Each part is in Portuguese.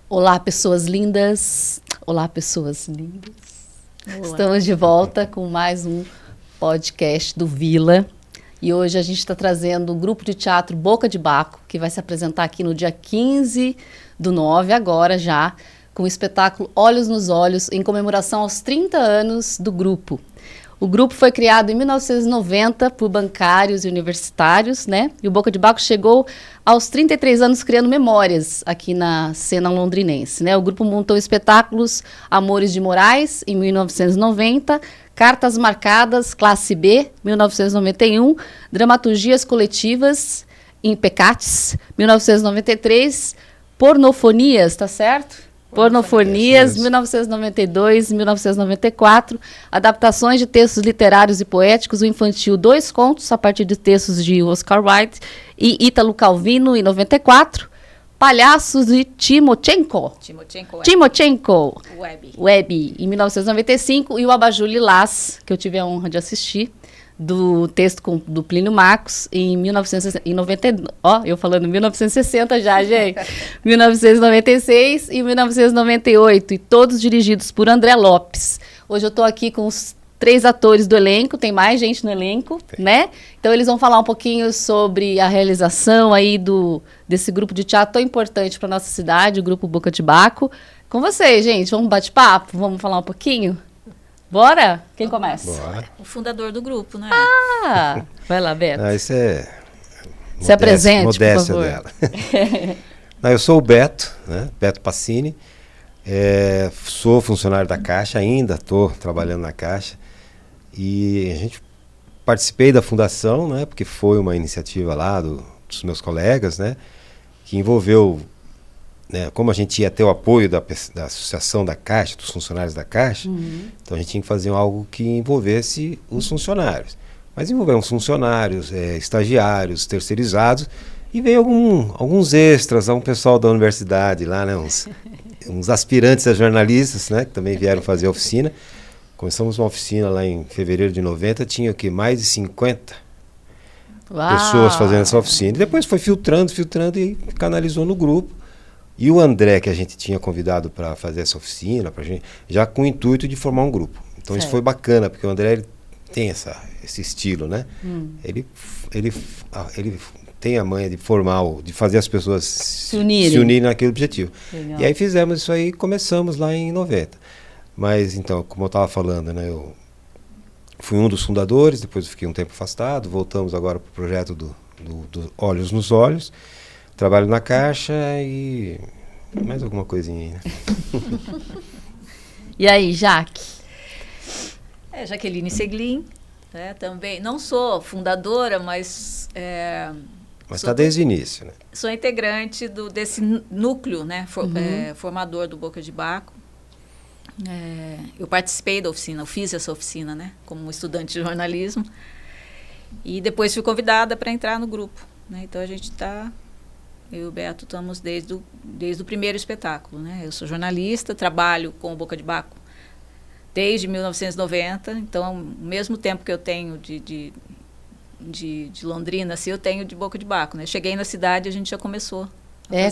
Olá, pessoas lindas. Olá, pessoas lindas. Olá. Estamos de volta com mais um podcast do Vila. E hoje a gente está trazendo um grupo de teatro Boca de Baco, que vai se apresentar aqui no dia 15/9, agora já, com o espetáculo Olhos nos Olhos, em comemoração aos 30 anos do grupo. O grupo foi criado em 1990 por bancários e universitários, né? E o Boca de Baco chegou aos 33 anos criando memórias aqui na cena londrinense, né? O grupo montou espetáculos Amores de Moraes, em 1990, Cartas Marcadas, Classe B, 1991, Dramaturgias Coletivas, em Pecates, 1993, Pornofonias, tá certo? Pornofonias, 1992, 1994, adaptações de textos literários e poéticos, o infantil Dois Contos, a partir de textos de Oscar Wilde e Ítalo Calvino, em 94, Palhaços de Timochenko, Web, em 1995, e o Abajur Lilás, que eu tive a honra de assistir, do texto do Plínio Marcos, em 1990, eu falando 1960 já, gente, 1996 e 1998, e todos dirigidos por André Lopes. Hoje eu estou aqui com os 3 atores do elenco, tem mais gente no elenco, né? Então eles vão falar um pouquinho sobre a realização aí desse grupo de teatro tão importante para nossa cidade, o Grupo Boca de Baco. Com vocês, gente, vamos bate-papo? Vamos falar um pouquinho? Bora? Quem começa? Bora. O fundador do grupo, né? Ah, vai lá, Beto. Isso é... Se apresente, modéstia por favor. Dela. Não, eu sou o Beto, né? Beto Passini. Sou funcionário da Caixa, ainda estou trabalhando na Caixa. E a gente participei da fundação, né? Porque foi uma iniciativa lá dos meus colegas, né? Que envolveu... Né, como a gente ia ter o apoio da associação da Caixa, dos funcionários da Caixa, então a gente tinha que fazer algo que envolvesse os funcionários. Mas envolveu os funcionários, estagiários, terceirizados, e veio alguns extras, um pessoal da universidade lá, né, uns aspirantes a jornalistas, né, que também vieram fazer a oficina. Começamos uma oficina lá em fevereiro de 90, tinha o quê? Mais de 50 pessoas fazendo essa oficina. E depois foi filtrando e canalizou no grupo. E o André, que a gente tinha convidado para fazer essa oficina, pra gente, já com o intuito de formar um grupo. Então certo. Isso foi bacana, porque o André ele tem esse estilo, né? Ele tem a manha de formar, de fazer as pessoas se unirem naquele objetivo. Legal. E aí fizemos isso aí e começamos lá em 90. Mas então, como eu estava falando, né? Eu fui um dos fundadores, depois eu fiquei um tempo afastado, voltamos agora para o projeto do Olhos nos Olhos. Trabalho na Caixa e mais alguma coisinha aí, né? E aí, Jaque? Jaqueline Seglin, né, também. Não sou fundadora, mas... Mas está desde o início, né? Sou integrante desse núcleo, né, formador do Boca de Baco. Eu participei da oficina, eu fiz essa oficina, né, como estudante de jornalismo. E depois fui convidada para entrar no grupo, né? Então a gente está... Eu e o Beto estamos desde o primeiro espetáculo, né? Eu sou jornalista, trabalho com o Boca de Baco desde 1990, então, ao mesmo tempo que eu tenho de Londrina, assim, eu tenho de Boca de Baco, né? Cheguei na cidade e a gente já começou.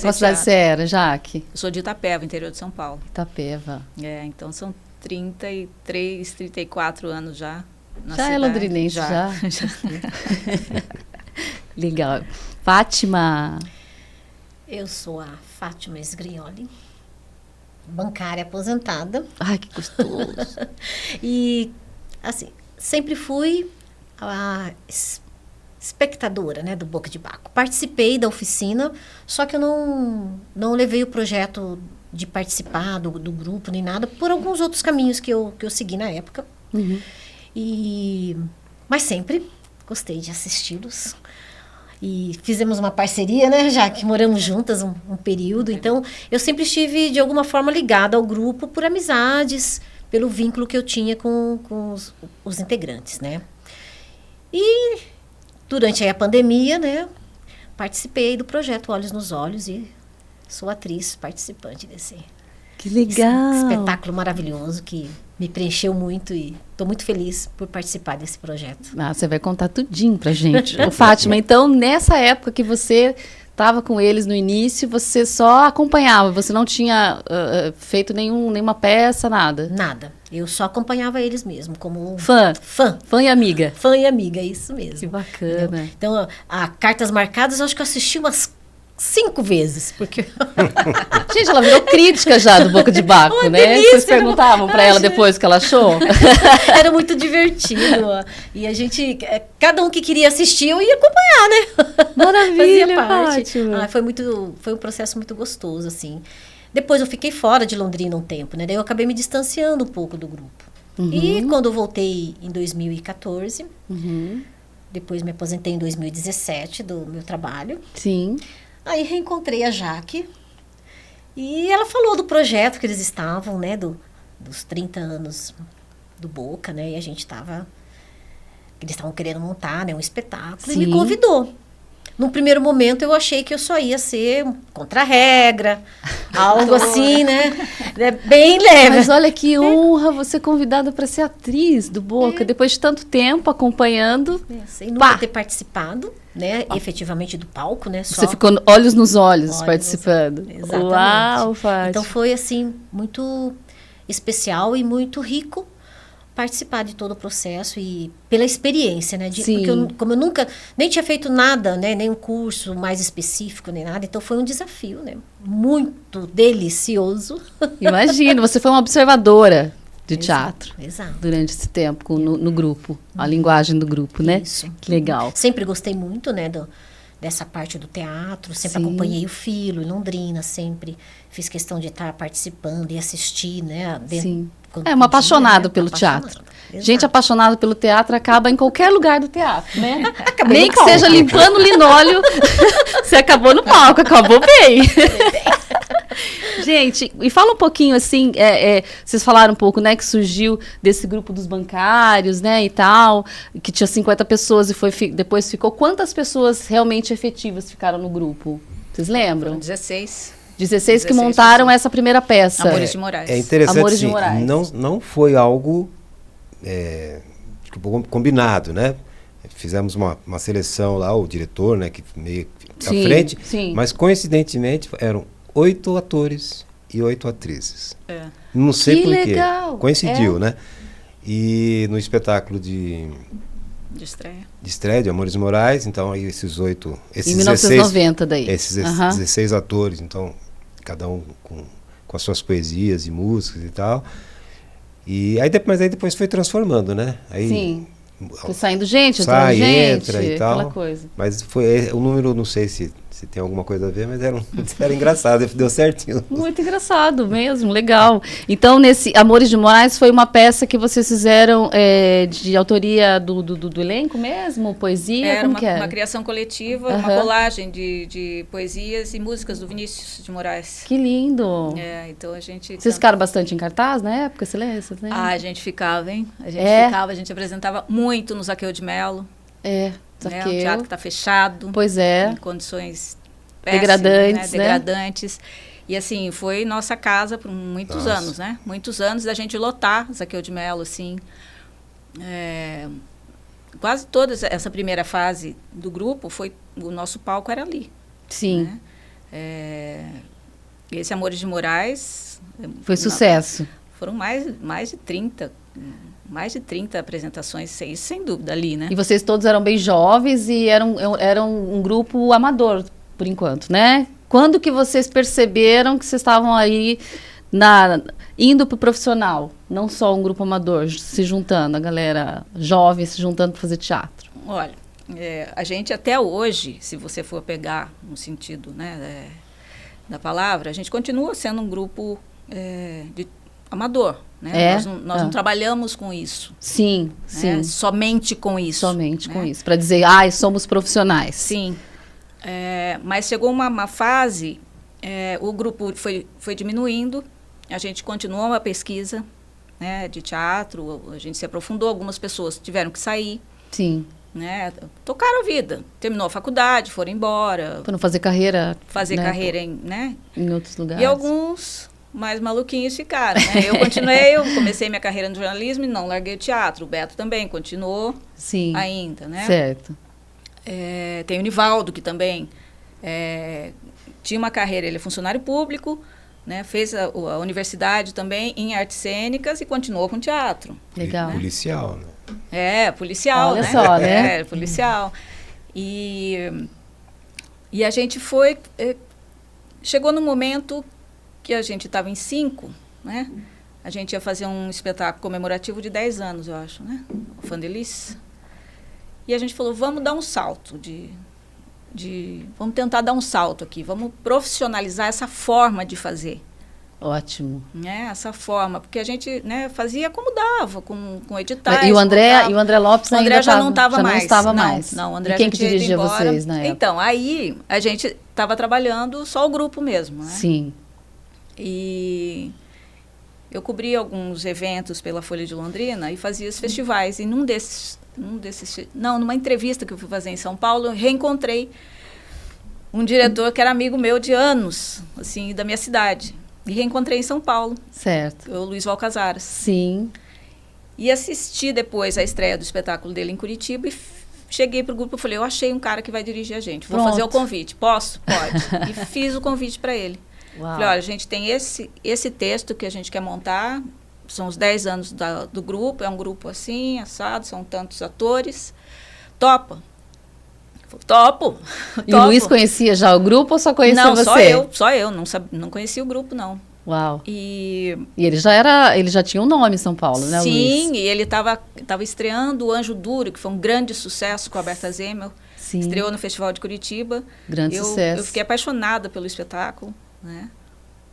Qual cidade você era, Jaque? Eu sou de Itapeva, interior de São Paulo. Itapeva. Então são 33, 34 anos já na cidade. Já é londrinense, já. Legal. Fátima... Eu sou a Fátima Sgrioli, bancária aposentada. Ai, que gostoso. E, assim, sempre fui a espectadora, né, do Boca de Baco. Participei da oficina, só que eu não levei o projeto de participar do grupo, nem nada, por alguns outros caminhos que eu segui na época. Mas sempre gostei de assisti-los. E fizemos uma parceria, né, já que moramos juntas um período. Então, eu sempre estive, de alguma forma, ligada ao grupo por amizades, pelo vínculo que eu tinha com os integrantes, né. E, durante aí a pandemia, né, participei do projeto Olhos nos Olhos e sou atriz participante desse Que legal! Esse espetáculo maravilhoso que me preencheu muito e estou muito feliz por participar desse projeto. Ah, você vai contar tudinho pra gente. Ô, Fátima, então, nessa época que você estava com eles no início, você só acompanhava, você não tinha feito nenhuma peça, nada? Nada. Eu só acompanhava eles mesmo, como Fã e amiga. Fã e amiga, isso mesmo. Que bacana. Entendeu? Então, a Cartas Marcadas, eu acho que eu assisti umas 5 vezes, porque... Gente, ela virou crítica já do Boca de Baco, né? delícia, Vocês perguntavam para ela depois o que ela achou? Era muito divertido. E a gente, cada um que queria assistir, eu ia acompanhar, né? Maravilha, Fazia parte. ótimo. Foi um processo muito gostoso, assim. Depois eu fiquei fora de Londrina um tempo, né? Daí eu acabei me distanciando um pouco do grupo. E quando eu voltei em 2014, depois me aposentei em 2017 do meu trabalho. Sim. Aí reencontrei a Jaque e ela falou do projeto que eles estavam, né, dos 30 anos do Boca, né, e a gente eles estavam querendo montar, né, um espetáculo. Sim. E me convidou. Num primeiro momento eu achei que eu só ia ser contra a regra, algo assim, né, bem leve. Mas olha que honra você convidada para ser atriz do Boca, depois de tanto tempo acompanhando. Sem nunca ter participado, né, efetivamente do palco, né, só. Você ficou olhos nos olhos participando. Exatamente. Uau, Fátima. Então foi assim muito especial e muito rico participar de todo o processo e pela experiência, né? Sim. Porque como eu nunca nem tinha feito nada, né, nem um curso mais específico nem nada, então foi um desafio, né? Muito delicioso. Imagino, você foi uma observadora de teatro. Exato. Durante esse tempo no grupo, a linguagem do grupo, né? Isso. Que legal. Sempre gostei muito, né, dessa parte do teatro, sempre acompanhei o Filo em Londrina, sempre fiz questão de estar participando e assistir, né? Sim. É uma apaixonada pelo teatro. Exato. Gente apaixonada pelo teatro acaba em qualquer lugar do teatro, né? Acabei Nem no que seja limpando linóleo, você acabou no palco, acabou bem. Gente, e fala um pouquinho assim, vocês falaram um pouco, né, que surgiu desse grupo dos bancários, né, e tal, que tinha 50 pessoas e depois ficou. Quantas pessoas realmente efetivas ficaram no grupo? Vocês lembram? Foram 16. 16 que montaram essa primeira peça. Amores de Moraes. É interessante, Amores de sim, Moraes. não foi algo combinado, né? Fizemos uma seleção lá, o diretor, né, que meio à frente, sim. Mas coincidentemente eram 8 atores e 8 atrizes. Não sei Que por quê. legal. Coincidiu, né? E no espetáculo de estreia de Amores Moraes, então aí esses em 1990 daí. Esses 16 atores, então cada um com as suas poesias e músicas e tal. E aí depois foi transformando, né? Aí, sim. Foi saindo gente, sai, entrando gente, entra e tal. aquela coisa. Mas foi o número, não sei se tem alguma coisa a ver, mas era engraçado, deu certinho. Muito engraçado mesmo, legal. Então, nesse Amores de Moraes foi uma peça que vocês fizeram de autoria do elenco mesmo? Poesia? Como que era? Uma criação coletiva, uma colagem de poesias e músicas do Vinícius de Moraes. Que lindo! Então a gente... Vocês ficaram bastante em cartaz na época? Você lembra? A gente ficava, hein? A gente apresentava muito no Zaqueu de Melo. Zaqueu. Um teatro que está fechado. Pois é. Em condições péssimas, degradantes, né? Degradantes. E assim, foi nossa casa por muitos anos, né? Muitos anos da gente lotar Zaqueu de Melo, assim. Quase toda essa primeira fase do grupo, o nosso palco era ali. Sim. Né? Esse Amores de Moraes... Foi sucesso. Foram mais de 30 apresentações, isso sem dúvida, ali, né? E vocês todos eram bem jovens e eram um grupo amador, por enquanto, né? Quando que vocês perceberam que vocês estavam aí indo para o profissional? Não só um grupo amador, se juntando, a galera jovem se juntando para fazer teatro. Olha, a gente até hoje, se você for pegar no sentido, né, da palavra, a gente continua sendo um grupo de amador, né? Nós não trabalhamos com isso. Sim, sim. Somente com isso. Somente né? com isso. Para dizer, somos profissionais. Sim. Mas chegou uma fase, o grupo foi diminuindo, a gente continuou uma pesquisa, né, de teatro, a gente se aprofundou, algumas pessoas tiveram que sair. Sim. Né? Tocaram a vida, terminou a faculdade, foram embora. Para não fazer carreira. Fazer carreira em outros lugares. E alguns mais maluquinhos ficaram, né? Eu continuei, comecei minha carreira no jornalismo e não larguei o teatro. O Beto também continuou. Sim. Ainda, né? Certo. Tem o Nivaldo, que também tinha uma carreira, ele é funcionário público, né? Fez a universidade também em artes cênicas e continuou com teatro. Legal. Policial, né? Policial, Olha né? só, né? Policial. E a gente foi... chegou no momento que a gente estava em 5, né? A gente ia fazer um espetáculo comemorativo de 10 anos, eu acho, né? O Fandelis. E a gente falou, vamos dar um salto vamos tentar dar um salto aqui, vamos profissionalizar essa forma de fazer. Ótimo. Né? Essa forma, porque a gente, né, fazia como dava, com editais. E o André Lopes ainda já não estava mais. Não estava mais. Não, o André e quem que dirigia vocês na época? Então, aí a gente estava trabalhando só o grupo mesmo, né? Sim. E eu cobri alguns eventos pela Folha de Londrina e fazia os festivais. E numa entrevista que eu fui fazer em São Paulo, eu reencontrei um diretor que era amigo meu de anos, assim, da minha cidade. E reencontrei em São Paulo. Certo. O Luiz Valcazares. Sim. E assisti depois a estreia do espetáculo dele em Curitiba e cheguei pro grupo e falei, eu achei um cara que vai dirigir a gente. Vou fazer o convite. Posso? Pode. E fiz o convite para ele. Uau. Falei, olha, a gente tem esse texto que a gente quer montar, são os 10 anos do grupo, é um grupo assim, assado, são tantos atores. Topa? Topo. E o Luiz conhecia já o grupo ou só conhecia você? Não, só eu. Não conhecia o grupo, não. Uau. E ele já tinha um nome em São Paulo, né, sim, Luiz? Sim, e ele estava estreando o Anjo Duro, que foi um grande sucesso com a Berta Zemmel. Sim. Estreou no Festival de Curitiba. Grande sucesso. Eu fiquei apaixonada pelo espetáculo, né?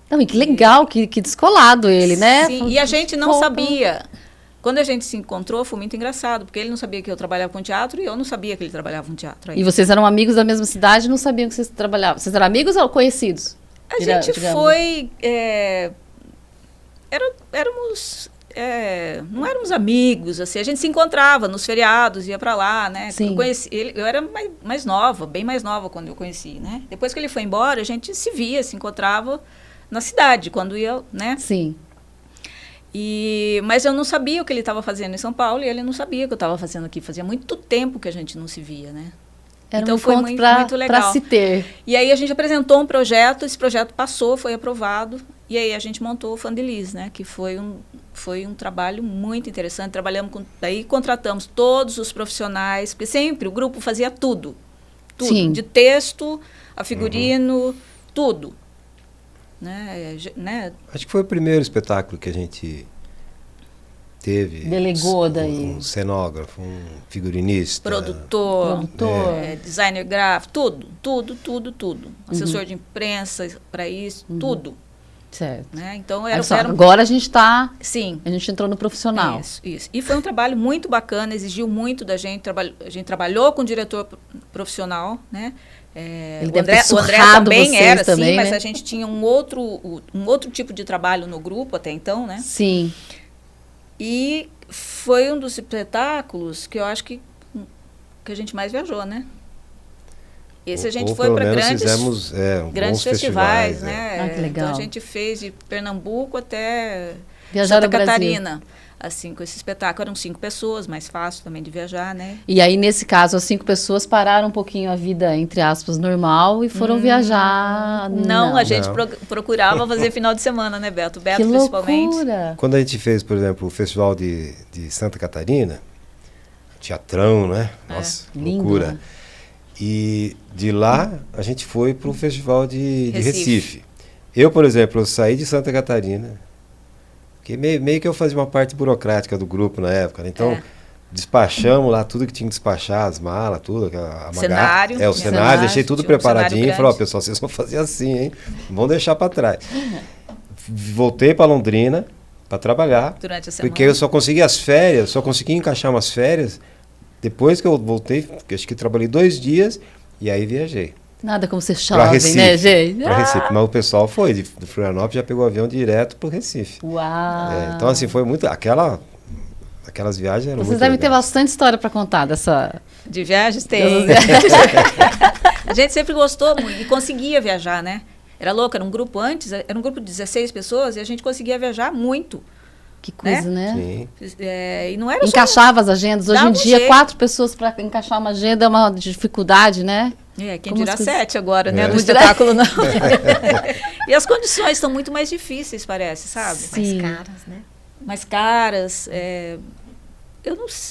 Não, e que legal, que descolado ele, né? Sim, e a gente não sabia. Quando a gente se encontrou, foi muito engraçado, porque ele não sabia que eu trabalhava com teatro e eu não sabia que ele trabalhava com teatro. Aí. E vocês eram amigos da mesma cidade e não sabiam que vocês trabalhavam? Vocês eram amigos ou conhecidos? A gente foi... não éramos amigos, assim, a gente se encontrava nos feriados, ia para lá, né? Sim. Eu era mais nova, bem mais nova quando eu conheci, né? Depois que ele foi embora, a gente se via, se encontrava na cidade, quando ia, né? Sim. Mas eu não sabia o que ele estava fazendo em São Paulo e ele não sabia o que eu estava fazendo aqui. Fazia muito tempo que a gente não se via, né? Era então um foi encontro muito legal. Para se ter. E aí a gente apresentou um projeto, esse projeto passou, foi aprovado, e aí a gente montou o Fandelis, né? Que foi um trabalho muito interessante. Daí contratamos todos os profissionais, porque sempre o grupo fazia tudo. Sim. De texto, a figurino, tudo. Né? Acho que foi o primeiro espetáculo que a gente teve. Delegou daí. Um cenógrafo, um figurinista. Produtor. Designer gráfico, tudo. Assessor de imprensa para isso, tudo. Certo. Né? Então, agora a gente está... Sim. A gente entrou no profissional. Isso. E foi um trabalho muito bacana, exigiu muito da gente. A gente trabalhou com o diretor profissional, né? O André também era assim, mas a gente tinha um outro tipo de trabalho no grupo até então, né? Sim. E foi um dos espetáculos que eu acho que a gente mais viajou, né? Esse a gente foi para grandes festivais, né? Ah, que legal. Então a gente fez de Pernambuco até Santa Catarina. Assim, com esse espetáculo, eram 5 pessoas, mais fácil também de viajar, né? E aí, nesse caso, as 5 pessoas pararam um pouquinho a vida, entre aspas, normal e foram viajar? Não, a gente procurava fazer final de semana, né, Beto? Que principalmente. Loucura. Quando a gente fez, por exemplo, o Festival de Santa Catarina, teatrão, né? Nossa, loucura. Lindo, né? E de lá, a gente foi para o Festival de Recife. Eu, por exemplo, eu saí de Santa Catarina... Porque meio que eu fazia uma parte burocrática do grupo na época, né? Então, despachamos lá tudo que tinha que despachar, as malas, tudo. Cenário. O cenário, deixei tudo preparadinho e falei, pessoal, vocês vão fazer assim, hein? Não vão deixar para trás. Voltei para Londrina para trabalhar. Durante a semana. Porque eu só consegui encaixar umas férias depois que eu voltei, acho que trabalhei 2 dias e aí viajei. Nada como ser jovem, né, gente? Para Recife, mas o pessoal foi, de Florianópolis já pegou o avião direto para o Recife. Uau! Então, assim, foi muito... Aquelas viagens eram muito Vocês devem ter legais. bastante história para contar dessa... De viagens tem. A gente sempre gostou muito e conseguia viajar, né? Era louco, era um grupo era um grupo de 16 pessoas e a gente conseguia viajar muito. Que coisa, né? Sim. E não era Encaixava as agendas. Hoje em dia, jeito. 4 pessoas para encaixar uma agenda é uma dificuldade, né? Quem Como dirá as coisas- 7 agora, né? No Como dirá- espetáculo, não. E as condições estão muito mais difíceis, parece, sabe? Sim. Mais caras, né? Mais caras.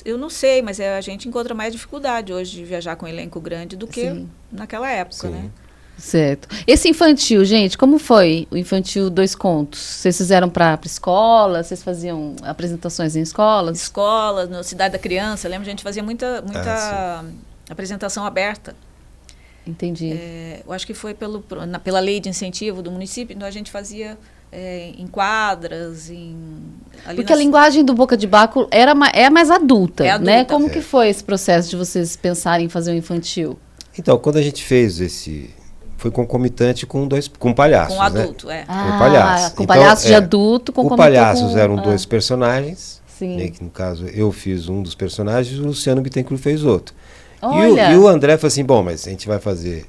Eu não sei, mas a gente encontra mais dificuldade hoje de viajar com um elenco grande do que Sim. naquela época, Sim. né? Certo. Esse infantil, gente, como foi o infantil 2 contos? Vocês fizeram para escola? Vocês faziam apresentações em escolas? Escola, na Cidade da Criança, lembra? A gente fazia muita apresentação aberta. Entendi. Eu acho que foi pela lei de incentivo do município, então a gente fazia em quadras, ali Porque a linguagem do Boca de Baco é mais adulta, É adulta. né? Como que foi esse processo de vocês pensarem em fazer um infantil? Então, quando a gente fez foi concomitante com palhaços, com adulto, né? Ah, palhaços. com Então, palhaços de adulto, O concomitou palhaços com- eram ah, 2 personagens, Sim. né, que no caso eu fiz um dos personagens e o Luciano Bittencourt fez outro. Olha. E o André falou assim, bom, mas a gente vai fazer,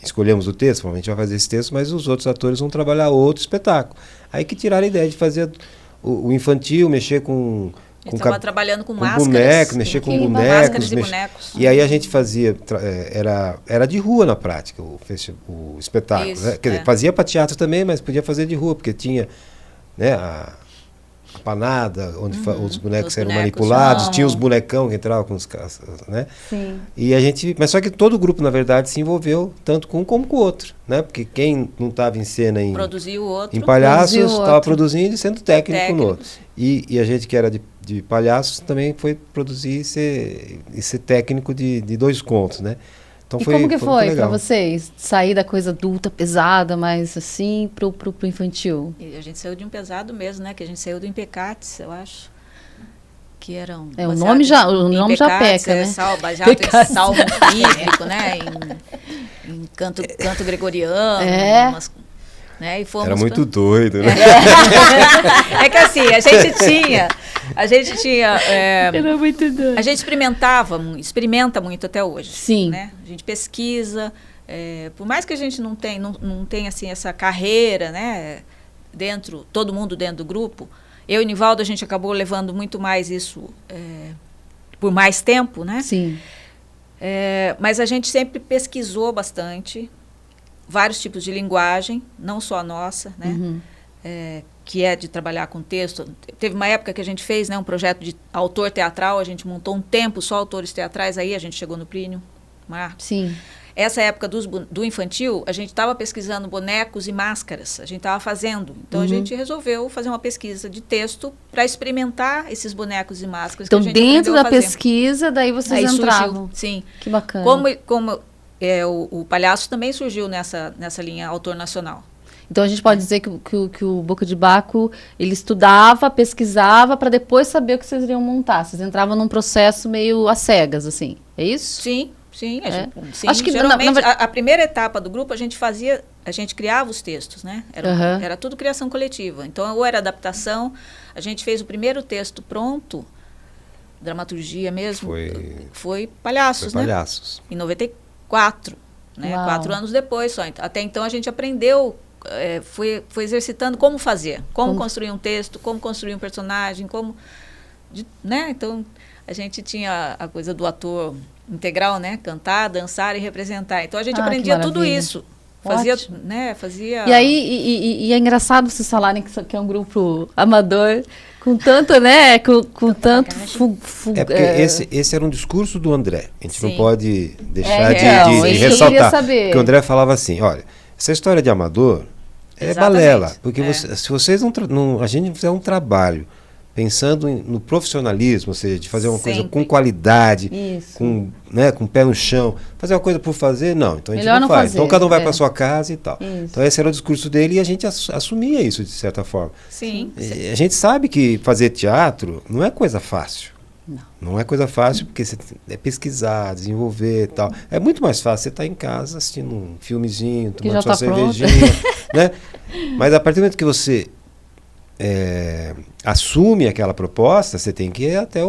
escolhemos o texto, a gente vai fazer esse texto, mas os outros atores vão trabalhar outro espetáculo. Aí que tiraram a ideia de fazer o infantil, mexer com A gente estava trabalhando com máscaras. bonecos, mexer com bonecos. Máscaras e bonecos. E aí a gente fazia, era de rua na prática, o espetáculo. Isso, Né? Quer dizer, fazia para teatro também, mas podia fazer de rua, porque tinha, né, a panada, onde os bonecos Os eram bonecos, manipulados, não. tinha os bonecão que entravam com os caras, né? Sim. E a gente, mas só que todo o grupo, na verdade, se envolveu tanto com um como com o outro, né? Porque quem não estava em cena em Produziu o outro. palhaços Produziu o estava outro. produzindo e sendo técnico no outro. Técnicos. E a gente que era de palhaços também foi produzir e ser técnico de 2 contos, né? Então E foi, como que muito foi para legal. vocês? Sair da coisa adulta, pesada, mas assim, pro infantil? E a gente saiu de um pesado mesmo, né? Que a gente saiu do Impecates, eu acho. Que eram... O nome já Impecates, peca, né? Baseado em Pecates. salmo bíblico, né? Em canto gregoriano. É. Né? E fomos Era muito doido, né? É que assim, a gente tinha Era muito doido. a gente experimenta muito até hoje. Sim. Né? A gente pesquisa, por mais que a gente não tenha assim, essa carreira, né? Todo mundo dentro do grupo, eu e Nivaldo, a gente acabou levando muito mais isso por mais tempo, né? Sim. Mas a gente sempre pesquisou bastante, vários tipos de linguagem, não só a nossa, né? Uhum. Que é de trabalhar com texto. Teve uma época que a gente fez, né, um projeto de autor teatral, a gente montou um tempo só autores teatrais, aí a gente chegou no Plínio Marcos. Sim. Essa época do infantil, a gente estava pesquisando bonecos e máscaras, a gente estava fazendo. Então, a gente resolveu fazer uma pesquisa de texto para experimentar esses bonecos e máscaras Então, que a gente dentro aprendeu a da fazer. pesquisa, daí vocês Aí entravam. surgiu, sim. Que bacana. Como o palhaço também surgiu nessa linha autor nacional. Então a gente pode dizer que o Boca de Baco, ele estudava, pesquisava para depois saber o que vocês iriam montar. Vocês entravam num processo meio às cegas, assim. É isso? Sim. Sim, Acho que geralmente a primeira etapa do grupo a gente criava os textos, né? Era tudo criação coletiva. Então, ou era adaptação, a gente fez o primeiro texto pronto, dramaturgia mesmo, foi Palhaços, Foi né? Palhaços. Em 94, né? Uau. 4 anos depois só. Até então a gente aprendeu, foi exercitando como fazer, como construir um texto, como construir um personagem, né? Então, a gente tinha a coisa do ator integral, né? Cantar, dançar e representar. Então, a gente aprendia tudo isso. Fazia. E aí, e é engraçado vocês falarem que é um grupo amador, com tanto, né? Com tanto... Porque esse era um discurso do André. A gente Sim. não pode deixar de isso que eu queria ressaltar. saber. Porque o André falava assim, olha, essa história de amador é Exatamente. balela. Porque se vocês a gente não fizer um trabalho pensando no profissionalismo, ou seja, de fazer uma coisa Sempre. com qualidade, Isso. com o pé no chão, fazer uma coisa por fazer, não. Então a gente Melhor não não faz. fazer, Então cada um vai é. para sua casa e tal. Isso. Então esse era o discurso dele e a gente assumia isso de certa forma. Sim. E a gente sabe que fazer teatro não é coisa fácil. Não é coisa fácil porque você é pesquisar, desenvolver e tal. É muito mais fácil você estar em casa assistindo um filmezinho, Que tomando já sua tá pronto. cervejinha, né? Mas a partir do momento que você assume aquela proposta, você tem que ir até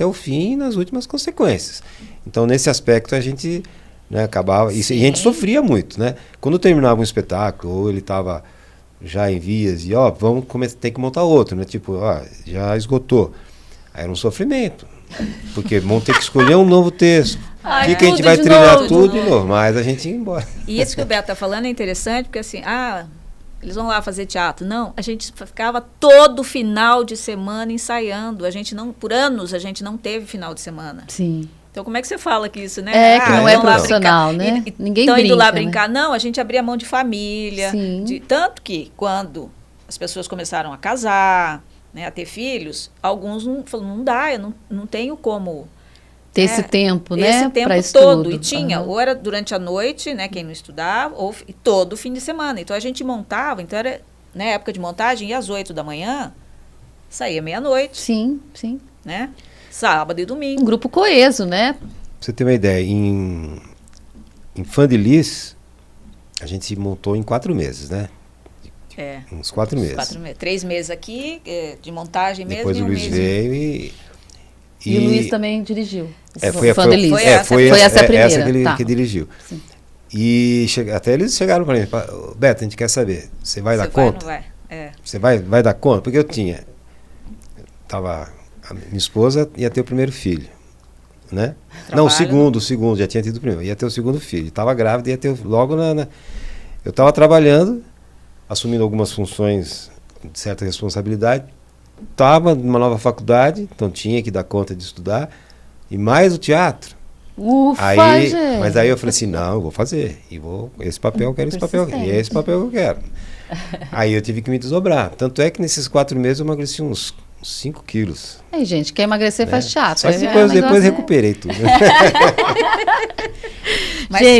o fim nas últimas consequências. Então, nesse aspecto, a gente, né, acabava... E a gente sofria muito, né? Quando terminava um espetáculo, ou ele estava já em vias, e vamos ter que montar outro, né? Tipo, já esgotou. Aí era um sofrimento, porque vão ter que escolher um novo texto. Aqui que a gente vai trilhar tudo de novo, mas a gente ia embora. E isso que o Beto está falando é interessante, porque assim, eles vão lá fazer teatro. Não, a gente ficava todo final de semana ensaiando. Por anos, a gente não teve final de semana. Sim. Então, como é que você fala que isso, né? Que não é profissional, né? Ninguém estão indo lá né? brincar. Não, a gente abria mão de família. Tanto que, quando as pessoas começaram a casar, né, a ter filhos, alguns falaram, não dá, eu não tenho como... Ter esse tempo, né? Esse tempo pra todo. Estudo. E tinha, ou era durante a noite, né, quem não estudava, ou todo fim de semana. Então, a gente montava, então era, na época de montagem, ia às 8 da manhã, saía meia-noite. Sim, sim. Né? Sábado e domingo. Um grupo coeso, né? Pra você ter uma ideia, em Fã de Lis, a gente montou em 4 meses, né? Uns 4 meses. 4 meses. 3 meses aqui, de montagem mesmo. Depois o Luiz veio e o Luiz também dirigiu. Foi essa a primeira. Essa que dirigiu. Sim. E até eles chegaram para mim, Beto, a gente quer saber, você vai dar conta? Não vai? Você vai dar conta? Porque a minha esposa ia ter o primeiro filho, né? Não, o segundo, já tinha tido o primeiro, ia ter o segundo filho, estava grávida, ia ter logo eu estava trabalhando, assumindo algumas funções de certa responsabilidade, estava numa nova faculdade, então tinha que dar conta de estudar, e mais o teatro. Gente. Mas aí eu falei assim, não, eu vou fazer, esse papel eu quero, esse papel, e é esse papel que eu quero. Aí eu tive que me desdobrar, tanto é que nesses 4 meses eu emagreci uns 5 quilos. Aí, gente, quer emagrecer faz teatro. Mas depois recuperei tudo.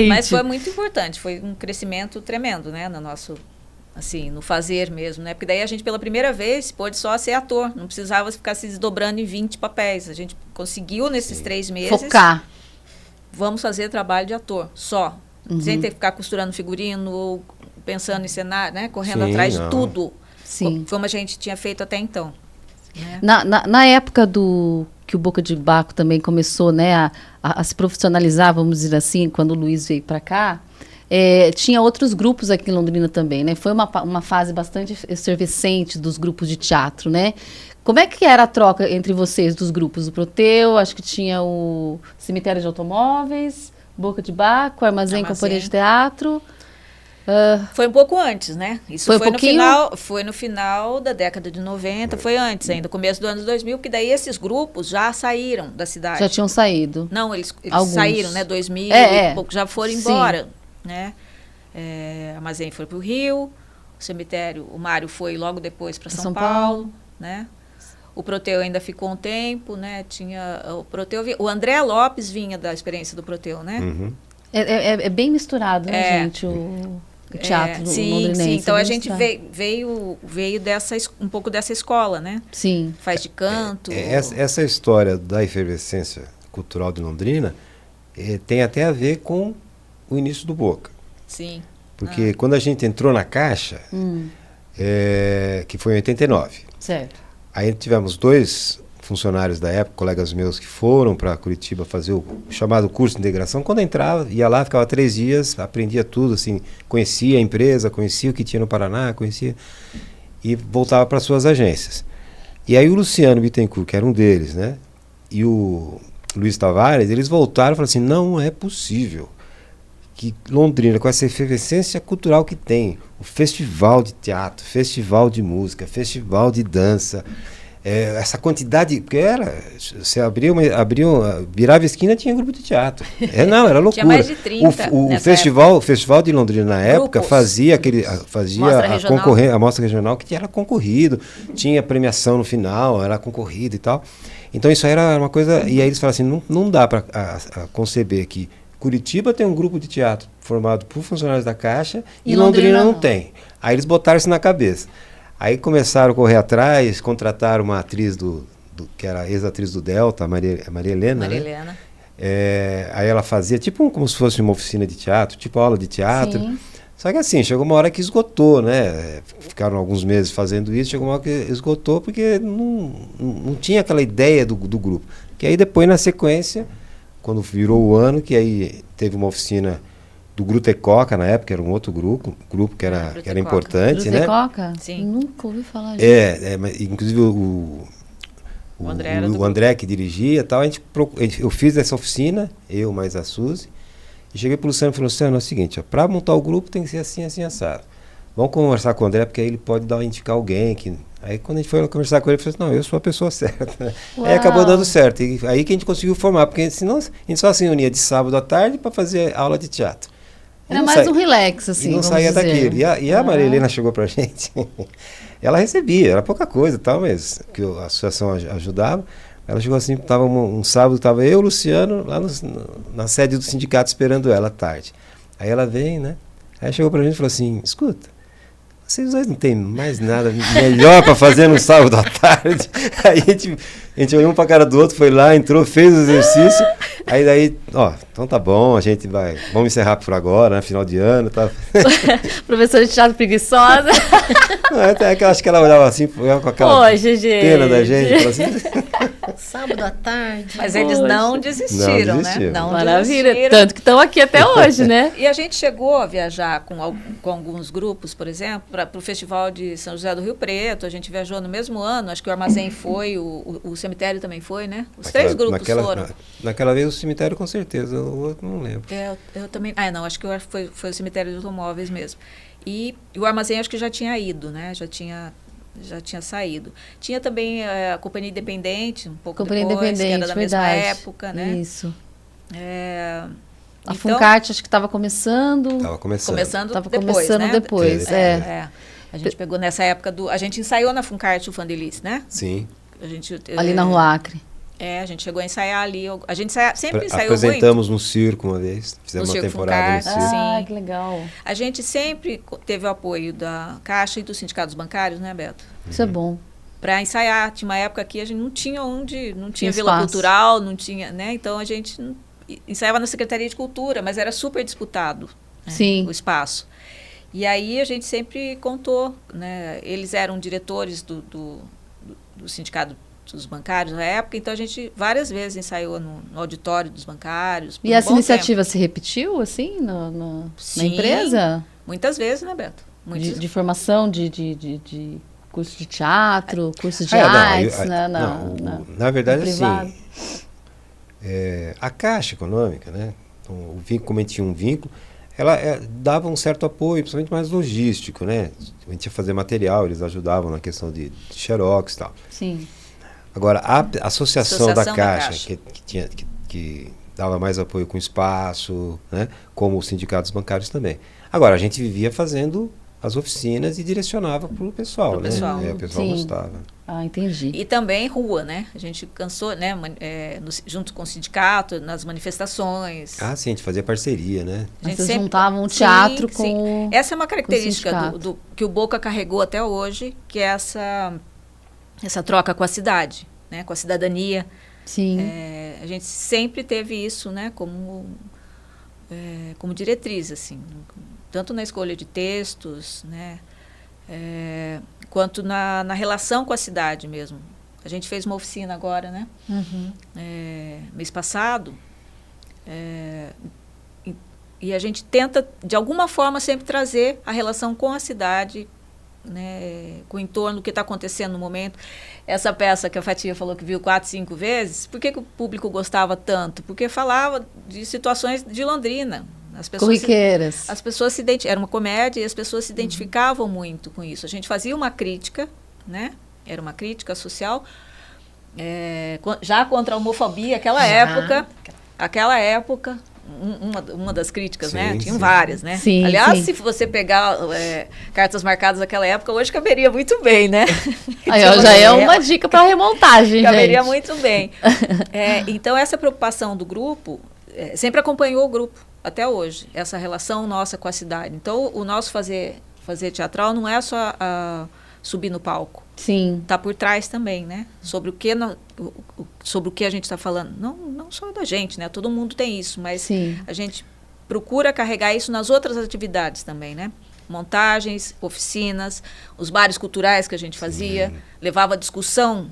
Mas foi muito importante, foi um crescimento tremendo, né, no nosso, assim, no fazer mesmo, né, porque daí a gente pela primeira vez pôde só ser ator, não precisava ficar se desdobrando em 20 papéis, a gente conseguiu nesses 3 meses focar. Vamos fazer trabalho de ator, só, sem ter que ficar costurando figurino, ou pensando em cenário, né, correndo atrás de tudo, como a gente tinha feito até então. Né? Na época que o Boca de Baco também começou, né, a se profissionalizar, vamos dizer assim, quando o Luiz veio para cá, tinha outros grupos aqui em Londrina também, né? Foi uma fase bastante efervescente dos grupos de teatro, né? Como é que era a troca entre vocês dos grupos? O Proteu, acho que tinha o Cemitério de Automóveis, Boca de Baco, Armazém Companhia de Teatro. Foi um pouco antes, né? Isso foi no final da década de 90, foi antes ainda, começo do ano 2000, porque daí esses grupos já saíram da cidade. Já tinham saído. Não, eles saíram, né? 2000 e pouco, já foram embora, né? Armazém foi para o Rio, o cemitério, o Mário foi logo depois para São Paulo, né? O Proteu ainda ficou um tempo, né? Tinha o Proteu, o André Lopes vinha da experiência do Proteu, né? Uhum. É bem misturado, né, gente? O teatro londrinense. Sim, então a gente veio um pouco dessa escola, né? Sim. Faz de canto. Essa história da efervescência cultural de Londrina tem até a ver com o início do Boca. Sim. Porque quando a gente entrou na Caixa, que foi em 89. Certo. Aí tivemos 2 funcionários da época, colegas meus, que foram para Curitiba fazer o chamado curso de integração. Quando entrava, ia lá, ficava 3 dias, aprendia tudo, assim, conhecia a empresa, conhecia o que tinha no Paraná, e voltava para suas agências. E aí o Luciano Bittencourt, que era um deles, né, e o Luiz Tavares, eles voltaram e falaram assim, não é possível que Londrina, com essa efervescência cultural que tem, o festival de teatro, festival de música, festival de dança, essa quantidade, porque você virava esquina, tinha grupo de teatro. Era loucura. Tinha mais de 30 o festival de Londrina na época fazia a mostra regional que era concorrido, tinha premiação no final, era concorrido e tal. Então isso era uma coisa, e aí eles falaram assim, não dá para conceber que Curitiba tem um grupo de teatro formado por funcionários da Caixa e Londrina não tem. Aí eles botaram isso na cabeça. Aí começaram a correr atrás, contrataram uma atriz que era ex-atriz do Delta, a Maria Helena. Maria né? Helena. Aí ela fazia como se fosse uma oficina de teatro, tipo aula de teatro. Sim. Só que assim, chegou uma hora que esgotou, né? Ficaram alguns meses fazendo isso, chegou uma hora que esgotou porque não tinha aquela ideia do grupo. Que aí depois, na sequência, quando virou o ano, que aí teve uma oficina do Grutecoca, na época, era um outro grupo que era importante, né? Grutecoca? Sim. Nunca ouvi falar disso. Mas, inclusive o O André era do o André que dirigia e tal. Eu fiz essa oficina, eu mais a Suzy, e cheguei pro Luciano e falei, Luciano, é o seguinte, para montar o grupo tem que ser assim, assim, assado. Vamos conversar com o André, porque aí ele pode indicar alguém. Aí quando a gente foi conversar com ele, ele falou assim, não, eu sou a pessoa certa. Aí acabou dando certo. E aí que a gente conseguiu formar, porque senão a gente só se unia de sábado à tarde para fazer aula de teatro. Era mais um relax, assim, e não vamos saía dizer. daquilo. E a Maria Helena chegou pra gente, ela recebia, era pouca coisa e tal, mas que a associação ajudava. Ela chegou assim, tava um sábado, estava eu e o Luciano lá na sede do sindicato esperando ela à tarde. Aí ela veio, né? Aí chegou pra gente e falou assim, escuta, vocês dois não tem mais nada melhor para fazer no sábado à tarde. Aí a gente olhou um para a cara do outro, foi lá, entrou, fez o exercício. Aí daí, então tá bom, vamos encerrar por agora, né, final de ano, tá. Professora de teatro preguiçosa. Não, até que eu acho que ela olhava assim, com aquela pena da gente, falou assim. Sábado à tarde. Mas eles não desistiram, Não desistiram. né? Não Maravilha, desistiram. tanto que estão aqui até hoje, né? E a gente chegou a viajar com alguns grupos, por exemplo, para o Festival de São José do Rio Preto. A gente viajou no mesmo ano, acho que o Armazém foi, o cemitério também foi, né? Os três grupos foram. Naquela vez o cemitério com certeza, o outro não lembro. Eu também. Não, acho que foi o cemitério de automóveis mesmo. E o Armazém acho que já tinha ido, né? Já tinha saído. Tinha também a Companhia Independente, um pouco depois, que era da mesma época, né? Isso. A Funcarte acho que estava começando. Estava começando. Depois. A gente pegou nessa época a gente ensaiou na Funcarte o Fandelice, né? Sim. Ali na Rua Acre. A gente chegou a ensaiar ali. A gente sempre ensaiou muito. Apresentamos no circo uma vez. Fizemos uma temporada no circo. Ah, que legal. A gente sempre teve o apoio da Caixa e dos sindicatos bancários, né, Beto? Isso é bom. Para ensaiar. Tinha uma época que a gente não tinha não tinha Vila espaço. Cultural, não tinha, né? Então a gente ensaiava na Secretaria de Cultura, mas era super disputado, né, Sim. o espaço. E aí a gente sempre contou, né? Eles eram diretores do sindicato dos bancários na época, então a gente várias vezes ensaiou no auditório dos bancários. E essa iniciativa se repetiu, assim, na empresa? Muitas vezes, né, Beto? De formação, de curso de teatro, curso de artes, na verdade, assim, a Caixa Econômica, né, então, como a gente tinha um vínculo, ela dava um certo apoio, principalmente mais logístico, né? A gente ia fazer material, eles ajudavam na questão de xerox e tal. Sim. Agora, a Associação da Caixa. Que dava mais apoio com espaço, né? Como os sindicatos bancários também. Agora, a gente vivia fazendo as oficinas e direcionava para o pessoal, né? O pessoal gostava. Ah, entendi. E também rua, né? A gente cansou, né? Junto com o sindicato, nas manifestações. Ah, sim, a gente fazia parceria, né? Vocês juntavam o teatro com essa é uma característica que o Boca carregou até hoje, que é essa troca com a cidade, né? Com a cidadania. Sim. A gente sempre teve isso, né? Como diretriz, assim, tanto na escolha de textos, né? Quanto na relação com a cidade mesmo. A gente fez uma oficina agora, né? Uhum. Mês passado. E a gente tenta, de alguma forma, sempre trazer a relação com a cidade, né, com o entorno, o que está acontecendo no momento. Essa peça que a Fatia falou que viu 4, 5 vezes, por que o público gostava tanto? Porque falava de situações de Londrina. As pessoas corriqueiras. As pessoas era uma comédia e as pessoas se identificavam muito com isso. A gente fazia uma crítica, né? Era uma crítica social, já contra a homofobia, aquela época, uma das críticas, sim, né? Tinham sim. várias, né? Sim, aliás, sim. Se você pegar cartas marcadas daquela época, hoje caberia muito bem, né? Aí, já é uma dica para remontagem, caberia gente. muito bem. Então, essa preocupação do grupo sempre acompanhou o grupo, até hoje, essa relação nossa com a cidade. Então, o nosso fazer teatral não é só subir no palco. Sim. Está por trás também, né? Sobre o que a gente está falando. Não só da gente, né? Todo mundo tem isso, mas Sim. a gente procura carregar isso nas outras atividades também, né? Montagens, oficinas, os bares culturais que a gente fazia, levava discussão.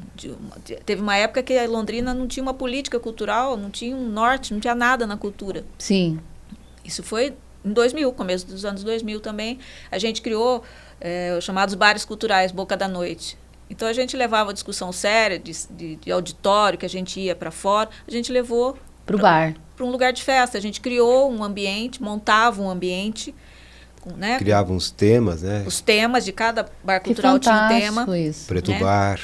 Teve uma época que a Londrina não tinha uma política cultural, não tinha um norte, não tinha nada na cultura. Sim. Isso foi em 2000, começo dos anos 2000 também. A gente criou os chamados bares culturais, Boca da Noite. Então, a gente levava a discussão séria de auditório, que a gente ia para fora, a gente levou Para o bar. para um lugar de festa. A gente criou um ambiente, montava um ambiente, né? Criava uns temas, né? Os temas de cada bar Que cultural tinha um fantástico tema. isso. Preto né? Bar.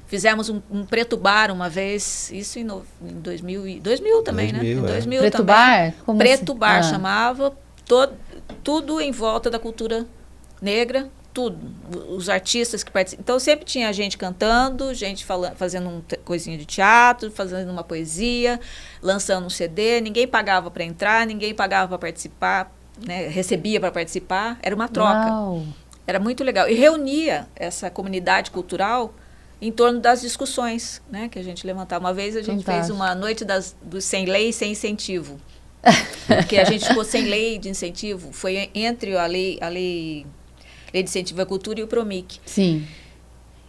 Fizemos um preto bar uma vez, isso em 2000 também, 2000, né? Em é. 2000 Preto também. bar? Como Preto assim? Bar Ah. chamava, tudo em volta da cultura negra, tudo. Os artistas que participam. Então, sempre tinha gente cantando, gente fazendo coisinha de teatro, fazendo uma poesia, lançando um CD. Ninguém pagava para entrar, ninguém pagava para participar, né? Recebia para participar. Era uma troca. Uau. Era muito legal. E reunia essa comunidade cultural em torno das discussões, né, que a gente levantava. Uma vez a gente fez uma noite dos sem lei e sem incentivo. Porque a gente ficou sem lei de incentivo. Foi entre a lei de incentivo à cultura e o PROMIC. Sim.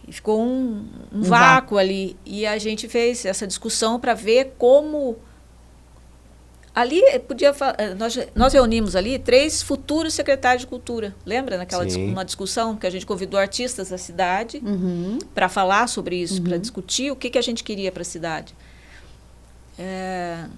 E ficou um vácuo ali. E a gente fez essa discussão para ver como... Ali nós reunimos ali 3 futuros secretários de cultura. Lembra naquela uma discussão que a gente convidou artistas da cidade para falar sobre isso, para discutir o que a gente queria para a cidade.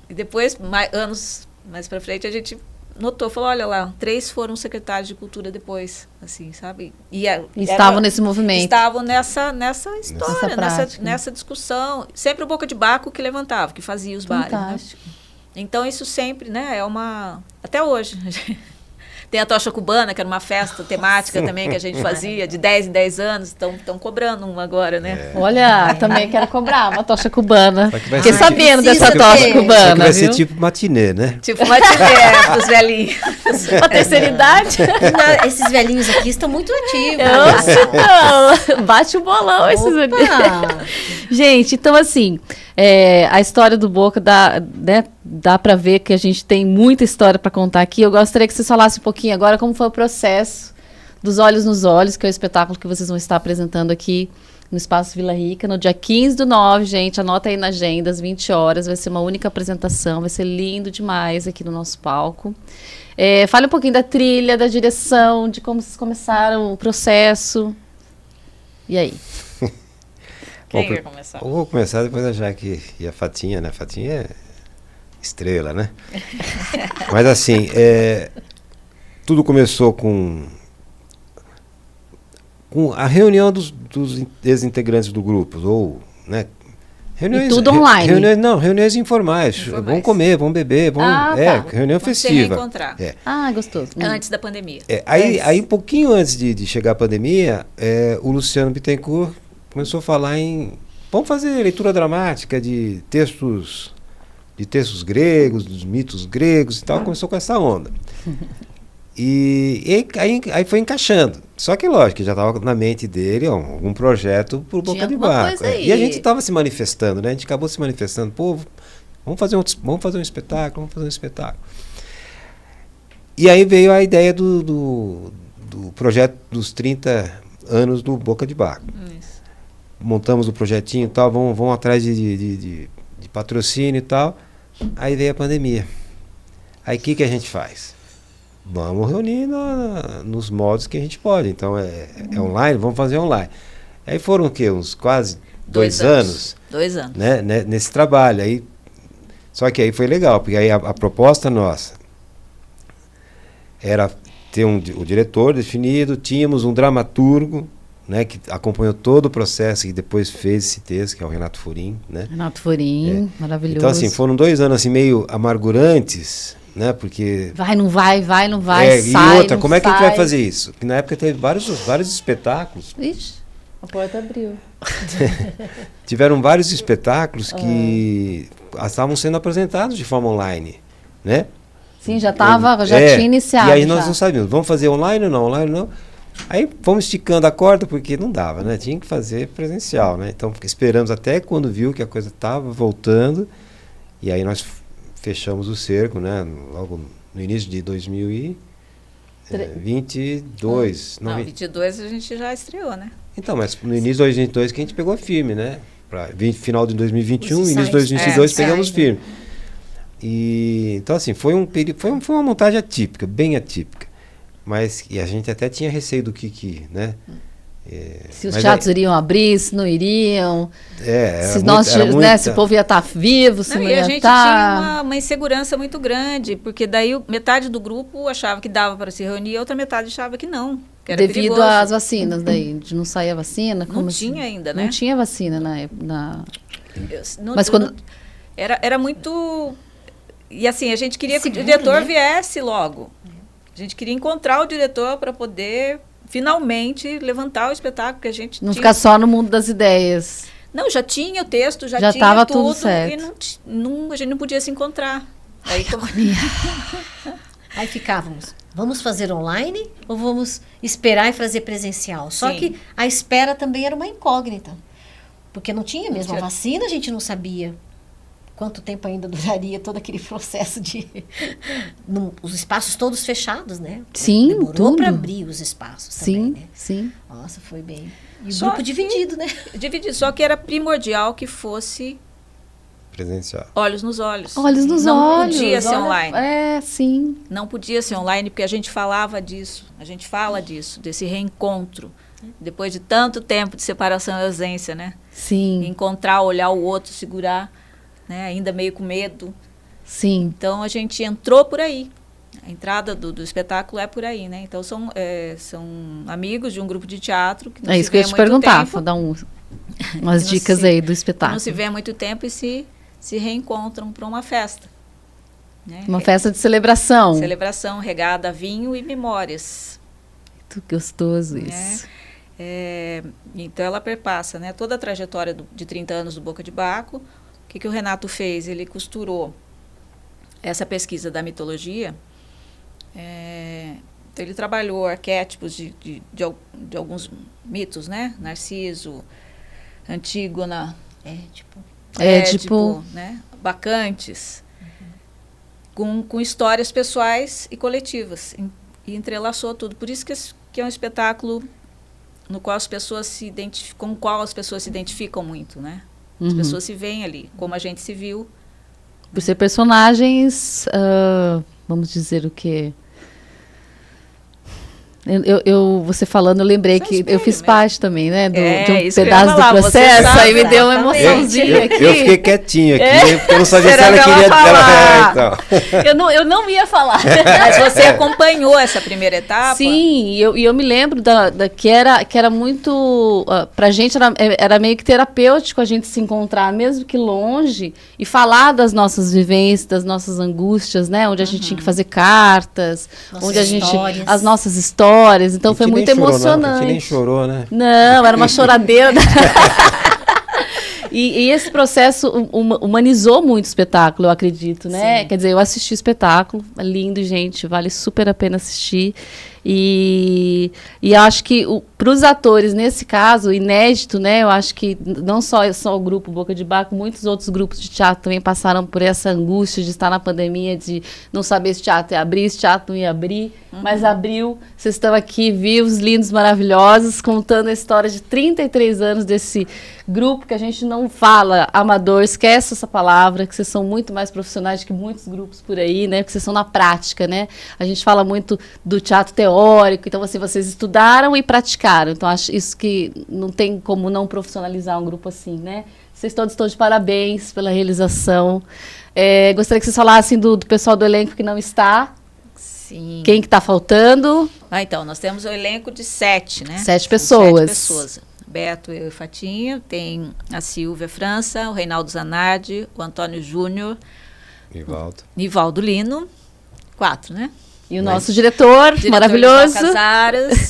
E depois, anos mais para frente, a gente notou, falou, olha lá, 3 foram secretários de cultura depois, assim, sabe? E estavam nesse movimento. Estavam nessa história, prática. nessa discussão. Sempre o Boca de Baco que levantava, que fazia os bares. Fantástico. Né? Então, isso sempre, né, até hoje. Tem a Tocha Cubana, que era uma festa temática também que a gente fazia, de 10 em 10 anos. Estão cobrando uma agora, né? Olha, também quero cobrar uma tocha cubana. Fiquei ser sabendo dessa Precisa tocha ter. cubana, Só que vai ser viu? tipo matinê, né? Tipo uma TV dos velhinhos. Pra terceira idade. Esses velhinhos aqui estão muito ativos. Não, bate o bolão esses ali. Opa! Gente, então assim, a história do Boca dá para ver que a gente tem muita história para contar aqui. Eu gostaria que vocês falassem um pouquinho agora como foi o processo dos Olhos nos Olhos, que é o espetáculo que vocês vão estar apresentando aqui no Espaço Vila Rica, no dia 15/9, gente, anota aí na agenda, às 20 horas, vai ser uma única apresentação, vai ser lindo demais aqui no nosso palco. Fale um pouquinho da trilha, da direção, de como vocês começaram o processo. E aí? Quem quer começar? Eu vou começar depois a Jaque e a Fatinha, né? Fatinha é estrela, né? Mas assim, tudo começou com a reunião dos ex-integrantes do grupo, ou, né? E tudo online? Reuniões informais. Vamos comer, vamos beber, tá. reunião Vamos se festiva. reencontrar. Ah, gostoso. Antes da pandemia. Aí, um pouquinho antes de chegar a pandemia, o Luciano Bittencourt começou a falar vamos fazer leitura dramática de textos gregos, dos mitos gregos e tal. Começou com essa onda. E aí foi encaixando. Só que, lógico, já estava na mente dele algum projeto por Boca de Baco. E a gente estava se manifestando, né? A gente acabou se manifestando. Pô, vamos fazer um espetáculo. E aí veio a ideia do projeto dos 30 anos do Boca de Baco. Isso. Montamos o projetinho e tal, vamos atrás de patrocínio e tal. Aí veio a pandemia. Aí o que a gente faz? Vamos reunir nos modos que a gente pode. Então, é online, vamos fazer online. Aí foram o quê? Uns quase 2 anos. 2 anos. Né, nesse trabalho. Aí, só que aí foi legal, porque aí a proposta nossa era ter o diretor definido, tínhamos um dramaturgo, né, que acompanhou todo o processo e depois fez esse texto, que é o Renato Furim, né? Renato Furim, maravilhoso. Então, assim, foram 2 anos assim, meio amargurantes, né? Porque... Vai, não vai, sai, e outra, não como é que a gente sai. vai fazer isso? Porque na época teve vários espetáculos. Ixi, a porta abriu. Tiveram vários espetáculos que estavam sendo apresentados de forma online, né? Sim, já tinha iniciado. E aí nós já. não sabíamos, vamos fazer online ou não? Aí fomos esticando a corda, porque não dava, né? Tinha que fazer presencial, né? Então esperamos até quando viu que a coisa estava voltando, e aí nós fechamos o cerco, né? Logo no início de 2022. Não, 22 a gente já estreou, né? Então, mas no início de 2022 que a gente pegou firme, né? Final de 2021, Os início de ensaios. 2022 pegamos Ensaios, firme. E então assim, foi uma montagem atípica, bem atípica. Mas e a gente até tinha receio do que, né? Se os teatros iriam abrir, se não iriam, se o povo ia estar vivo, se não ia estar. E a gente tinha uma insegurança muito grande, porque daí metade do grupo achava que dava para se reunir e a outra metade achava que não, que era devido perigoso. às vacinas daí, de não sair a vacina? Não como tinha assim? ainda, né? Não tinha vacina na época. Mas quando... Era muito... E assim, a gente queria que o diretor viesse logo. A gente queria encontrar o diretor para poder... finalmente levantar o espetáculo que a gente não ficar só no mundo das ideias. Não, já tinha o texto, já tinha estava tudo certo. E a gente não podia se encontrar. Aí, Aí ficávamos, vamos fazer online ou vamos esperar e fazer presencial? Só que a espera também era uma incógnita. Porque não tinha mesmo a vacina, a gente não sabia quanto tempo ainda duraria todo aquele processo de... os espaços todos fechados, né? Sim, demorou para abrir os espaços também, né? Sim. Nossa, foi bem... E o grupo dividido, né? Dividido, só que era primordial que fosse... presencial. Olhos nos olhos. Olhos nos olhos. Não podia ser online. Sim. Não podia ser online, porque a gente falava disso. A gente fala disso, desse reencontro. Depois de tanto tempo de separação e ausência, né? Sim. Encontrar, olhar o outro, segurar... né, ainda meio com medo. Sim. Então a gente entrou por aí. A entrada do espetáculo é por aí, né? Então são amigos de um grupo de teatro que não se isso que eu ia te perguntar, vou dar umas dicas aí do espetáculo. Não se vê há muito tempo e se reencontram para uma festa. Né? Uma festa de celebração. Celebração regada a vinho e memórias. Muito gostoso isso. Então ela perpassa, né, toda a trajetória de 30 anos do Boca de Baco. O que o Renato fez? Ele costurou essa pesquisa da mitologia. Ele trabalhou arquétipos de alguns mitos, né? Narciso, Antígona, Édipo, né? Bacantes, com histórias pessoais e coletivas. E entrelaçou tudo. Por isso que é um espetáculo no qual as pessoas com o qual as pessoas se identificam muito, né? As pessoas se veem ali, como a gente se viu. Por ser personagens, vamos dizer o quê? Você falando, eu lembrei que eu fiz parte também, né? De um pedaço do processo, aí me deu uma emoçãozinha aqui. Eu fiquei quietinho aqui, porque eu não sabia se ela queria... Então. Eu não ia falar. Mas você acompanhou essa primeira etapa? Sim, e eu me lembro que era muito... pra gente era meio que terapêutico a gente se encontrar, mesmo que longe, e falar das nossas vivências, das nossas angústias, né? Onde a gente tinha que fazer cartas, as nossas histórias. Então foi muito emocionante. A gente nem chorou, né? Não, era uma choradeira. E esse processo humanizou muito o espetáculo, eu acredito, né? Sim. Quer dizer, eu assisti o espetáculo, é lindo, gente, vale super a pena assistir. E acho que para os atores, nesse caso, inédito, né? Eu acho que não só o grupo Boca de Baco, muitos outros grupos de teatro também passaram por essa angústia de estar na pandemia, de não saber se o teatro ia abrir, se o teatro não ia abrir, mas abriu. Vocês estão aqui vivos, lindos, maravilhosos, contando a história de 33 anos desse grupo que a gente não fala amador, esquece essa palavra, que vocês são muito mais profissionais que muitos grupos por aí, né? Que vocês são na prática, né? A gente fala muito do teatro teórico, então assim, vocês estudaram e praticaram, então acho isso que não tem como não profissionalizar um grupo assim, né? Vocês todos estão de parabéns pela realização. Gostaria que vocês falassem do pessoal do elenco que não está. Sim. Quem que está faltando? Então, nós temos um elenco de 7, né? 7 pessoas. 7 pessoas. Beto, eu e Fatinha, tem a Silvia França, o Reinaldo Zanardi, o Antônio Júnior, Nivaldo Lino, 4, né? E o nosso diretor maravilhoso. Casaras,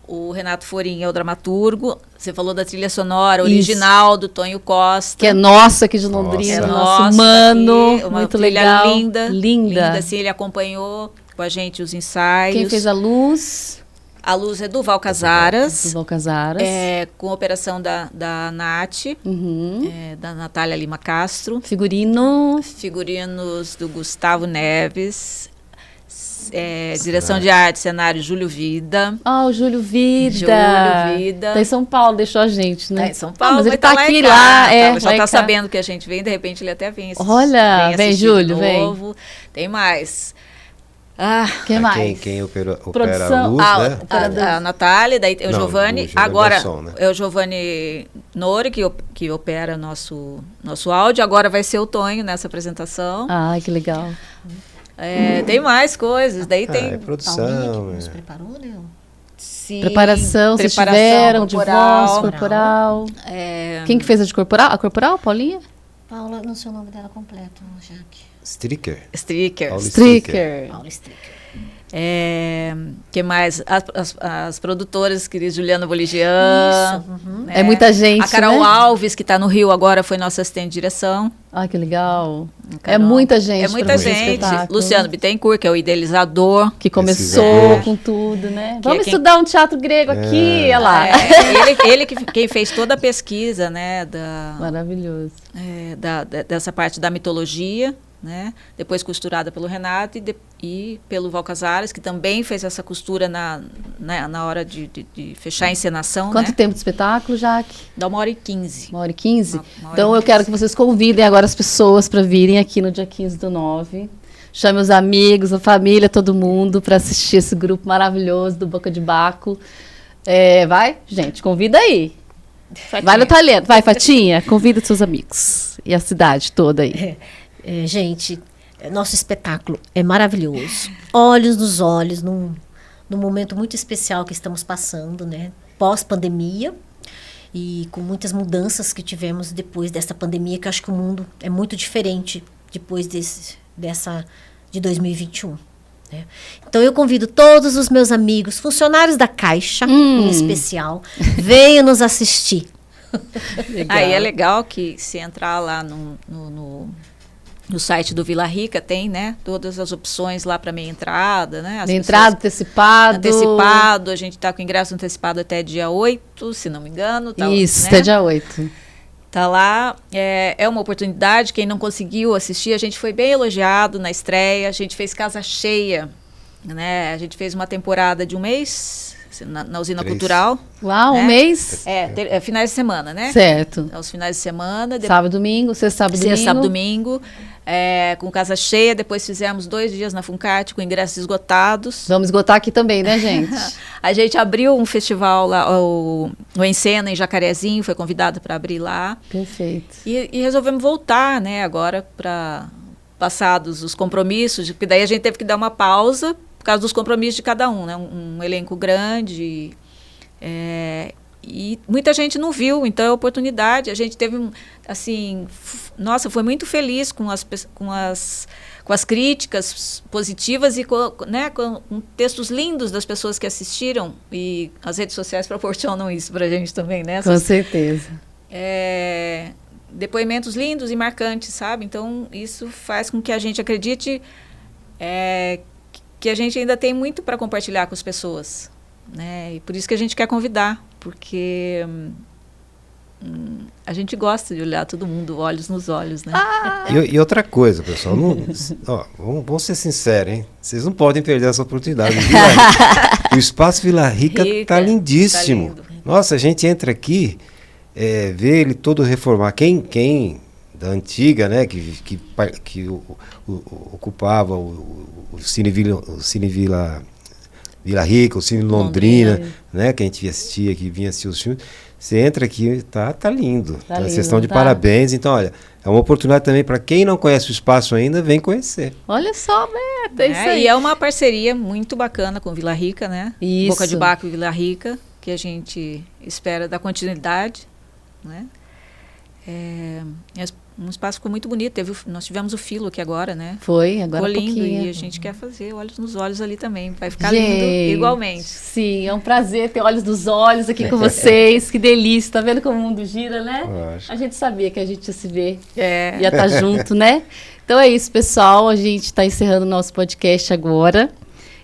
o Renato Forinha é o dramaturgo. Você falou da trilha sonora original do Tonho Costa. Que é nossa aqui de Londrina, nosso mano, aqui, muito legal. Linda. Assim, ele acompanhou com a gente os ensaios. Quem fez a luz? A luz é do Val Casaras. Com operação da Nath, da Natália Lima Castro. Figurinos do Gustavo Neves. Direção de arte, cenário, Júlio Vida. O Júlio Vida. Tá em São Paulo, deixou a gente, né? Tá em São Paulo, mas ele tá aqui lá. Já tá sabendo que a gente vem, de repente ele até vem. Olha, vem Júlio, vem. Tem mais. Quem mais? Quem opera a Produção. luz, né? A Natália, daí o Não, Giovanni. o Giovanni Agora do som, né? é o Giovanni Nori que opera nosso áudio. Agora vai ser o Tonho nessa apresentação. Ai, que legal. Tem mais coisas. Daí tem É produção. Paulinha que nos preparou, né? sim, Preparação, vocês tiveram de voz, corporal. Quem que fez a de corporal? A corporal, Paulinha? Paula, não sei o nome dela completo, Jaque. Stricker. Stricker. Paula Stricker. Paula Stricker. Que mais? As produtoras, querida Juliana Boligian. Isso, uhum. É muita gente, A Carol né? Alves, que está no Rio agora, foi nossa assistente de direção. Ai, que legal. É Carol. muita gente. É muita pra fazer gente. espetáculo. Luciano Bittencourt, que é o idealizador. Que começou Pesquisador. com tudo, né? Que Vamos é quem- estudar um teatro grego aqui, olha lá. Ele quem fez toda a pesquisa, né, Maravilhoso. dessa parte da mitologia, né? Depois costurada pelo Renato e pelo Val Casares, que também fez essa costura na hora de fechar a encenação. Quanto né? tempo de espetáculo, Jaque? Dá 1h15. 1h15? Uma hora Então e eu quero que vocês convidem agora as pessoas para virem aqui no dia 15/9. Chame os amigos, a família, todo mundo para assistir esse grupo maravilhoso do Boca de Baco. Vai, gente, convida aí. Vai no talento. Vai, Fatinha, convida os seus amigos. E a cidade toda aí. Gente, nosso espetáculo é maravilhoso. Olhos nos olhos, num momento muito especial que estamos passando, né? Pós-pandemia e com muitas mudanças que tivemos depois dessa pandemia, que eu acho que o mundo é muito diferente depois de 2021. Né? Então eu convido todos os meus amigos, funcionários da Caixa, em especial, venham nos assistir. Legal. Aí é legal que se entrar lá no site do Vila Rica, tem, né, todas as opções lá para meia entrada, né? Entrada, antecipado. Antecipado, a gente está com ingresso antecipado até dia 8, se não me engano. Tá, Isso, né? até dia 8. Tá lá, é uma oportunidade, quem não conseguiu assistir, a gente foi bem elogiado na estreia, a gente fez casa cheia, né? A gente fez uma temporada de um mês na Usina 3. Cultural. Lá, um né? mês? Finais de semana, né? Certo. Aos finais de semana. Sábado, domingo, sexta, sábado, domingo. Sexta, sábado, domingo, com casa cheia. Depois fizemos 2 dias na Funcart com ingressos esgotados. Vamos esgotar aqui também, né, gente? A gente abriu um festival lá, o Encena, em Jacarezinho, foi convidado para abrir lá. Perfeito. E resolvemos voltar, né, agora para passados os compromissos, porque daí a gente teve que dar uma pausa por causa dos compromissos de cada um, né? Um elenco grande. E muita gente não viu, então é oportunidade. A gente teve, assim, nossa, foi muito feliz com as críticas positivas e com textos lindos das pessoas que assistiram, e as redes sociais proporcionam isso para a gente também, né? Com certeza. Depoimentos lindos e marcantes, sabe? Então, isso faz com que a gente acredite que a gente ainda tem muito para compartilhar com as pessoas, né? E por isso que a gente quer convidar, porque a gente gosta de olhar todo mundo olhos nos olhos, né? E outra coisa, pessoal, vamos ser sinceros, hein? Vocês não podem perder essa oportunidade. O Espaço Vila Rica tá lindíssimo. Tá lindo. Nossa, a gente entra aqui, vê ele todo reformar. Quem da antiga, né, que ocupava o Cine Vila Rica, o Cine Londrina, né, que a gente assistia, que vinha assistir os filmes. Você entra aqui, tá lindo. Lindo, vocês estão de tá? parabéns. Então, olha, é uma oportunidade também para quem não conhece o espaço ainda, vem conhecer. Olha só, Beto, é isso aí. E é uma parceria muito bacana com Vila Rica, né? Isso. Boca de Baco e Vila Rica, que a gente espera dar continuidade, né? Um espaço ficou muito bonito. Nós tivemos o Filo aqui agora, né? Foi, agora ficou lindo, pouquinho. e a gente quer fazer olhos nos olhos ali também. Vai ficar Gente, lindo igualmente. Sim, é um prazer ter olhos dos olhos aqui com vocês. Que delícia, tá vendo como o mundo gira, né? Lógico. A gente sabia que a gente ia se ver, ia estar junto, né? Então é isso, pessoal. A gente está encerrando o nosso podcast agora.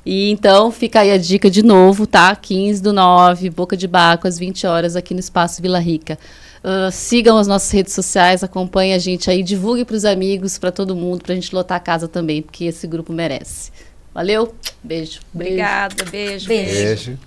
E então fica aí a dica de novo, tá? 15/9, Boca de Baco, às 20 horas, aqui no Espaço Vila Rica. Sigam as nossas redes sociais, acompanhem a gente aí, divulguem para os amigos, para todo mundo, para a gente lotar a casa também, porque esse grupo merece. Valeu, beijo. Obrigada, beijo. Beijo.